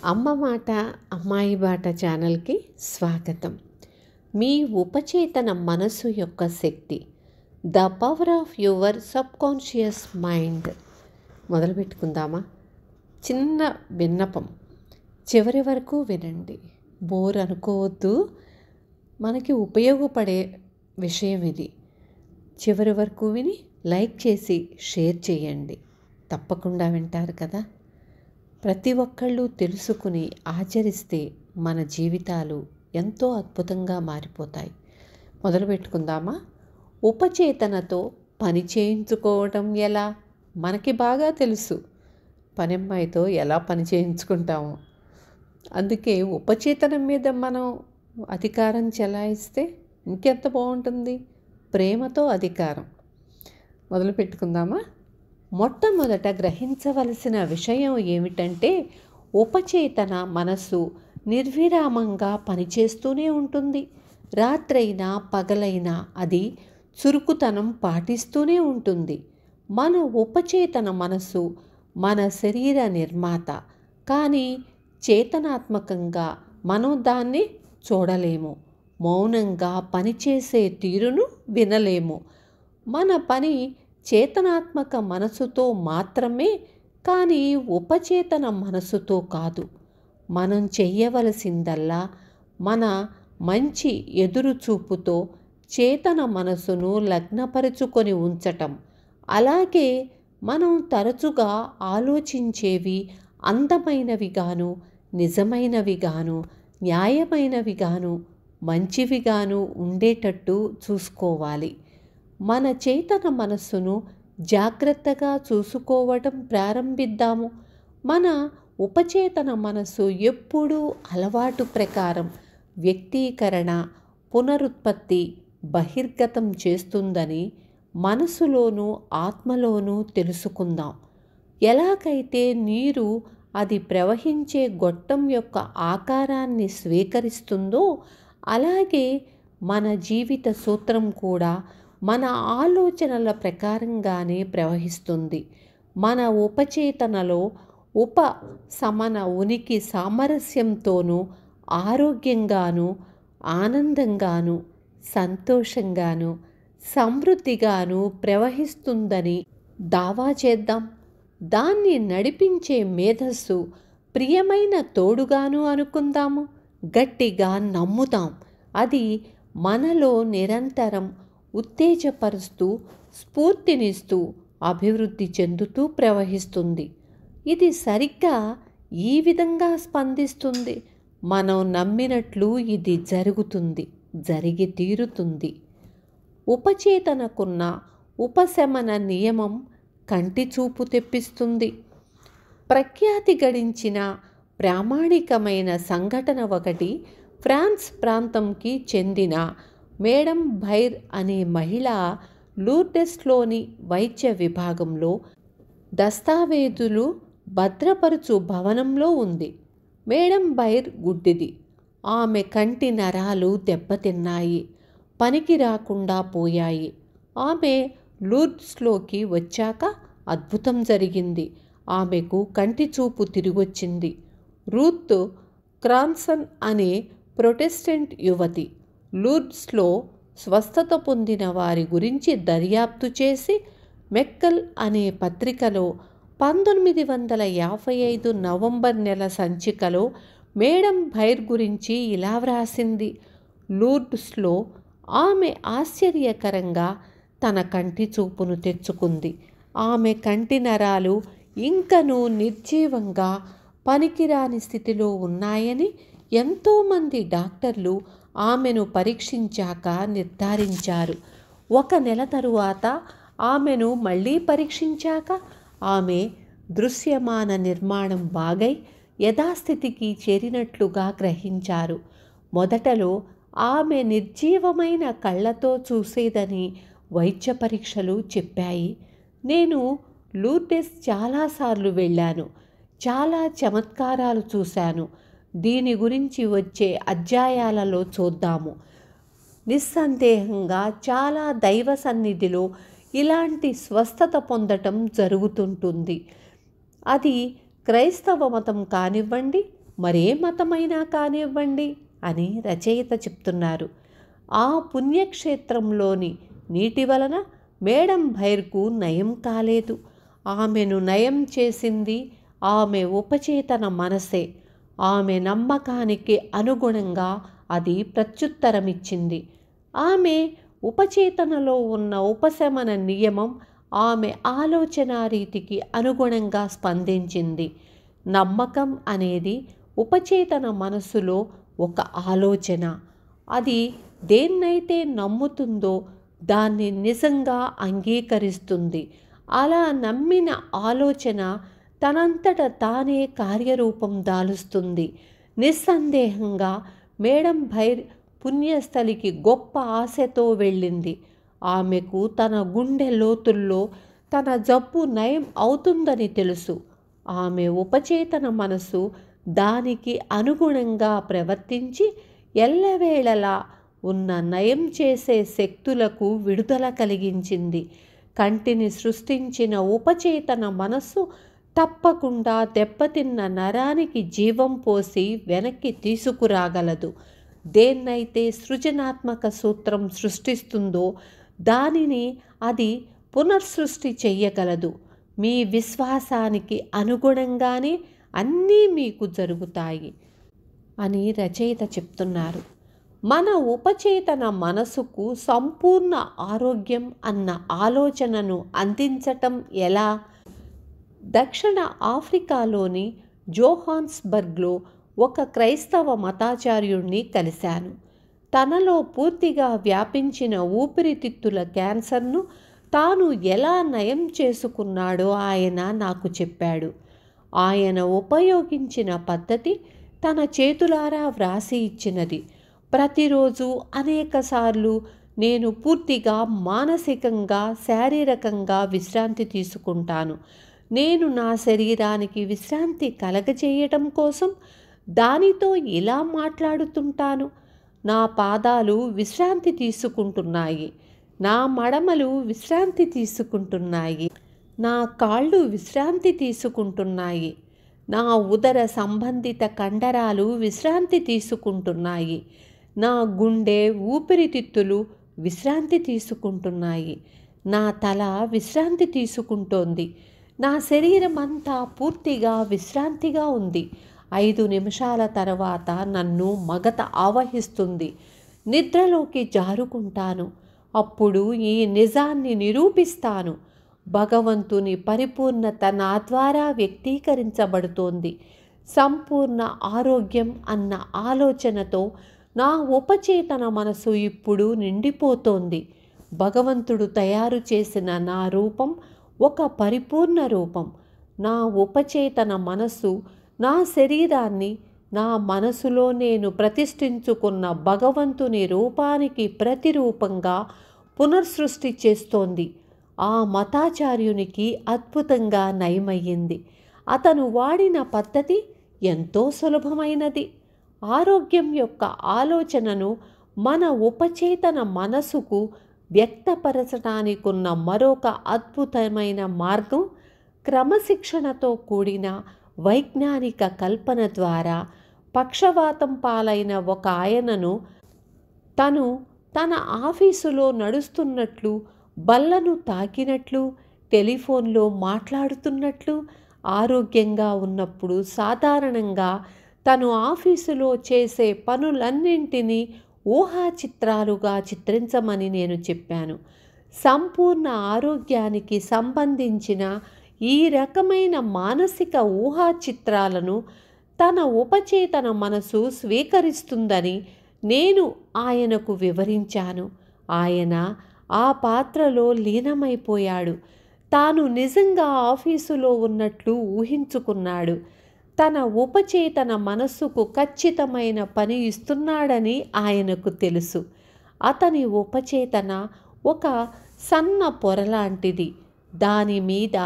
అమ్మ మాట అమ్మాయి బాట ఛానల్కి స్వాగతం. మీ ఉపచేతన మనసు యొక్క శక్తి, the power of your subconscious mind. మొదలు పెట్టుకుందామా? చిన్న విన్నపం, చివరి వరకు వినండి, బోర్ అనుకోవద్దు. మనకి ఉపయోగపడే విషయం ఇది. చివరి వరకు విని లైక్ చేసి షేర్ చేయండి. తప్పకుండా వింటారు కదా. ప్రతి ఒక్కళ్ళు తెలుసుకుని ఆచరిస్తే మన జీవితాలు ఎంతో అద్భుతంగా మారిపోతాయి. మొదలు పెట్టుకుందామా? ఉపచేతనతో పని చేయించుకోవడం ఎలా? మనకి బాగా తెలుసు పనమ్మాయితో ఎలా పని చేయించుకుంటాము. అందుకే ఉపచేతనం మీద మనం అధికారం చెలాయిస్తే ఇంకెంత బాగుంటుంది. ప్రేమతో అధికారం. మొదలు పెట్టుకుందామా? మొట్టమొదట గ్రహించవలసిన విషయం ఏమిటంటే, ఉపచేతన మనసు నిర్విరామంగా పనిచేస్తూనే ఉంటుంది. రాత్రైనా పగలైనా అది చురుకుతనం పాటిస్తూనే ఉంటుంది. మన ఉపచేతన మనసు మన శరీర నిర్మాత, కానీ చేతనాత్మకంగా మనం దాన్ని చూడలేము. మౌనంగా పనిచేసే తీరును వినలేము. మన పని చేతనాత్మక మనసుతో మాత్రమే, కానీ ఉపచేతన మనసుతో కాదు. మనం చెయ్యవలసిందల్లా మన మంచి ఎదురుచూపుతో చేతన మనసును లగ్నపరుచుకొని ఉంచటం. అలాగే మనం తరచుగా ఆలోచించేవి అందమైనవిగాను, నిజమైనవిగాను, న్యాయమైనవిగాను, మంచివిగాను ఉండేటట్టు చూసుకోవాలి. మన చేతన మనస్సును జాగ్రత్తగా చూసుకోవటం ప్రారంభిద్దాము. మన ఉపచేతన మనస్సు ఎప్పుడూ అలవాటు ప్రకారం వ్యక్తీకరణ, పునరుత్పత్తి, బహిర్గతం చేస్తుందని మనసులోనూ ఆత్మలోనూ తెలుసుకుందాం. ఎలాగైతే నీరు అది ప్రవహించే గొట్టం యొక్క ఆకారాన్ని స్వీకరిస్తుందో, అలాగే మన జీవిత సూత్రం కూడా మన ఆలోచనల ప్రకారంగానే ప్రవహిస్తుంది. మన ఉపచేతనలో సమన ఉనికి సామరస్యంతోనూ, ఆరోగ్యంగాను, ఆనందంగాను, సంతోషంగాను, సమృద్ధిగాను ప్రవహిస్తుందని దావా చేద్దాం. దాన్ని నడిపించే మేధస్సు ప్రియమైన తోడుగాను అనుకుందాము. గట్టిగా నమ్ముదాం. అది మనలో నిరంతరం ఉత్తేజపరుస్తూ, స్ఫూర్తినిస్తూ, అభివృద్ధి చెందుతూ ప్రవహిస్తుంది. ఇది సరిగ్గా ఈ విధంగా స్పందిస్తుంది. మనం నమ్మినట్లు ఇది జరుగుతుంది, జరిగి తీరుతుంది. ఉపచేతనకున్న ఉపశమన నియమం కంటి చూపు తెప్పిస్తుంది. ప్రఖ్యాతి గడించిన ప్రామాణికమైన సంఘటన ఒకటి. ఫ్రాన్స్ ప్రాంతంకి చెందిన మేడం భైర్ అనే మహిళ లూర్డెస్లోని వైద్య విభాగంలో దస్తావేజులు భద్రపరుచు భవనంలో ఉంది. మేడం భైర్ గుడ్డిది. ఆమె కంటి నరాలు దెబ్బతిన్నాయి, పనికి రాకుండా పోయాయి. ఆమె లూర్డ్స్లోకి వచ్చాక అద్భుతం జరిగింది. ఆమెకు కంటి చూపు తిరిగొచ్చింది. రూత్ క్రాన్సన్ అనే ప్రొటెస్టెంట్ యువతి లూర్డ్స్లో స్వస్థత పొందిన వారి గురించి దర్యాప్తు చేసి మెక్కల్ అనే పత్రికలో 1955 నవంబర్ నెల సంచికలో మేడం భైర్ గురించి ఇలా వ్రాసింది. లూర్డ్స్లో ఆమె ఆశ్చర్యకరంగా తన కంటి చూపును తెచ్చుకుంది. ఆమె కంటి నరాలు ఇంకనూ నిర్జీవంగా పనికిరాని స్థితిలో ఉన్నాయని ఎంతోమంది డాక్టర్లు ఆమెను పరీక్షించాక నిర్ధారించారు. 1 నెల తరువాత ఆమెను మళ్ళీ పరీక్షించాక ఆమె దృశ్యమాన నిర్మాణం బాగై యథాస్థితికి చేరినట్లుగా గ్రహించారు. మొదటలో ఆమె నిర్జీవమైన కళ్ళతో చూసేదని వైద్య పరీక్షలు చెప్పాయి. నేను లూర్డెస్ చాలాసార్లు వెళ్ళాను, చాలా చమత్కారాలు చూశాను. దీని గురించి వచ్చే అధ్యాయాలలో చూద్దాము. నిస్సందేహంగా చాలా దైవ సన్నిధిలో ఇలాంటి స్వస్థత పొందటం జరుగుతుంటుంది. అది క్రైస్తవ మతం కానివ్వండి, మరే మతమైనా కానివ్వండి అని రచయిత చెప్తున్నారు. ఆ పుణ్యక్షేత్రంలోని నీటి వలన మేడం భైర్కు నయం కాలేదు. ఆమెను నయం చేసింది ఆమె ఉపచేతన మనసే. ఆమె నమ్మకానికి అనుగుణంగా అది ప్రత్యుత్తరమిచ్చింది. ఆమె ఉపచేతనలో ఉన్న ఉపశమన నియమం ఆమె ఆలోచన రీతికి అనుగుణంగా స్పందించింది. నమ్మకం అనేది ఉపచేతన మనసులో ఒక ఆలోచన. అది దేన్నైతే నమ్ముతుందో దాన్ని నిజంగా అంగీకరిస్తుంది. అలా నమ్మిన ఆలోచన తనంతట తానే కార్యరూపం దాలుస్తుంది. నిస్సందేహంగా మేడం భైర్ పుణ్యస్థలికి గొప్ప ఆశతో వెళ్ళింది. ఆమెకు తన గుండె లోతుల్లో తన జబ్బు నయం అవుతుందని తెలుసు. ఆమె ఉపచేతన మనసు దానికి అనుగుణంగా ప్రవర్తించి ఎల్లవేళలా ఉన్న నయం చేసే శక్తులకు విడుదల కలిగించింది. కంటిని సృష్టించిన ఉపచేతన మనస్సు తప్పకుండా దెబ్బతిన్న నరానికి జీవం పోసి వెనక్కి తీసుకురాగలదు. దేన్నైతే సృజనాత్మక సూత్రం సృష్టిస్తుందో దానిని అది పునర్సృష్టి చెయ్యగలదు. మీ విశ్వాసానికి అనుగుణంగానే అన్నీ మీకు జరుగుతాయి అని రచయిత చెప్తున్నారు. మన ఉపచేతన మనసుకు సంపూర్ణ ఆరోగ్యం అన్న ఆలోచనను అందించటం ఎలా? దక్షిణ ఆఫ్రికాలోని జోహాన్స్బర్గ్లో ఒక క్రైస్తవ మతాచార్యుణ్ణి కలిశాను. తనలో పూర్తిగా వ్యాపించిన ఊపిరితిత్తుల క్యాన్సర్ను తాను ఎలా నయం చేసుకున్నాడో ఆయన నాకు చెప్పాడు. ఆయన ఉపయోగించిన పద్ధతి తన చేతులారా వ్రాసి ఇచ్చినది. ప్రతిరోజు అనేకసార్లు నేను పూర్తిగా మానసికంగా శారీరకంగా విశ్రాంతి తీసుకుంటాను. నేను నా శరీరానికి విశ్రాంతి కలగజేయటం కోసం దానితో ఇలా మాట్లాడుతుంటాను. నా పాదాలు విశ్రాంతి తీసుకుంటున్నాయి, నా మడమలు విశ్రాంతి తీసుకుంటున్నాయి, నా కాళ్ళు విశ్రాంతి తీసుకుంటున్నాయి, నా ఉదర సంబంధిత కండరాలు విశ్రాంతి తీసుకుంటున్నాయి, నా గుండె ఊపిరితిత్తులు విశ్రాంతి తీసుకుంటున్నాయి, నా తల విశ్రాంతి తీసుకుంటోంది, నా శరీరం అంతా పూర్తిగా విశ్రాంతిగా ఉంది. 5 నిమిషాల తర్వాత నన్ను మగత ఆవహిస్తుంది. నిద్రలోకి జారుకుంటాను. అప్పుడు ఈ నిజాన్ని నిరూపిస్తాను. భగవంతుని పరిపూర్ణత నా ద్వారా వ్యక్తీకరించబడుతోంది. సంపూర్ణ ఆరోగ్యం అన్న ఆలోచనతో నా ఉపచేతన మనసు ఇప్పుడు నిండిపోతోంది. భగవంతుడు తయారు చేసిన నా రూపం ఒక పరిపూర్ణ రూపం. నా ఉపచేతన మనసు నా శరీరాన్ని నా మనసులో నేను ప్రతిష్ఠించుకున్న భగవంతుని రూపానికి ప్రతిరూపంగా పునర్సృష్టి చేస్తోంది. ఆ మతాచార్యునికి అద్భుతంగా నయమయ్యింది. అతను వాడిన పద్ధతి ఎంతో సులభమైనది. ఆరోగ్యం యొక్క ఆలోచనను మన ఉపచేతన మనసుకు వ్యక్తపరచడానికున్న మరొక అద్భుతమైన మార్గం క్రమశిక్షణతో కూడిన వైజ్ఞానిక కల్పన ద్వారా. పక్షవాతం పాలైన ఒక ఆయనను తను తన ఆఫీసులో నడుస్తున్నట్లు, బల్లను తాకినట్లు, టెలిఫోన్లో మాట్లాడుతున్నట్లు, ఆరోగ్యంగా ఉన్నప్పుడు సాధారణంగా తను ఆఫీసులో చేసే పనులన్నింటినీ ఊహా చిత్రాలుగా చిత్రించమని నేను చెప్పాను. సంపూర్ణ ఆరోగ్యానికి సంబంధించిన ఈ రకమైన మానసిక ఊహా చిత్రాలను తన ఉపచేతన మనసు స్వీకరిస్తుందని నేను ఆయనకు వివరించాను. ఆయన ఆ పాత్రలో లీనమైపోయాడు. తాను నిజంగా ఆఫీసులో ఉన్నట్లు ఊహించుకున్నాడు. తన ఉపచేతన మనస్సుకు ఖచ్చితమైన పని ఇస్తున్నాడని ఆయనకు తెలుసు. అతని ఉపచేతన ఒక సన్న పొరలాంటిది. దాని మీద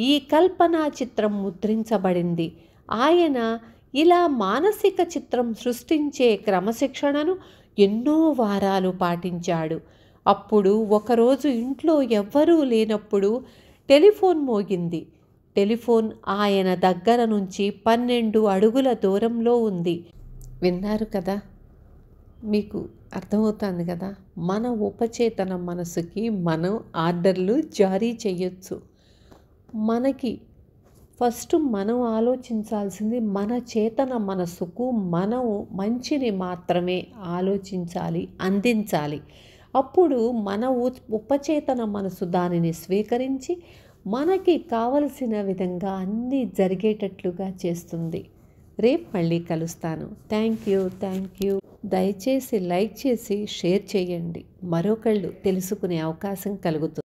ఈ కల్పనా చిత్రం ముద్రించబడింది. ఆయన ఇలా మానసిక చిత్రం సృష్టించే క్రమశిక్షణను ఎన్నో వారాలు పాటించాడు. అప్పుడు ఒకరోజు ఇంట్లో ఎవ్వరూ లేనప్పుడు టెలిఫోన్ మోగింది. టెలిఫోన్ ఆయన దగ్గర నుంచి 12 అడుగుల దూరంలో ఉంది. విన్నారు కదా? మీకు అర్థమవుతుంది కదా? మన ఉపచేతన మనసుకి మనం ఆర్డర్లు జారీ చేయొచ్చు. మనకి ఫస్ట్ మనం ఆలోచించాల్సింది మన చేతన మనసుకు మనం మంచిని మాత్రమే ఆలోచించాలి, అందించాలి. అప్పుడు మన ఉపచేతన మనసు దానిని స్వీకరించి మనకి కావలసిన విధంగా అన్నీ జరిగేటట్లుగా చేస్తుంది. రేపు మళ్ళీ కలుస్తాను. Thank you. దయచేసి లైక్ చేసి షేర్ చేయండి. మరొకళ్ళు తెలుసుకునే అవకాశం కలుగుతుంది.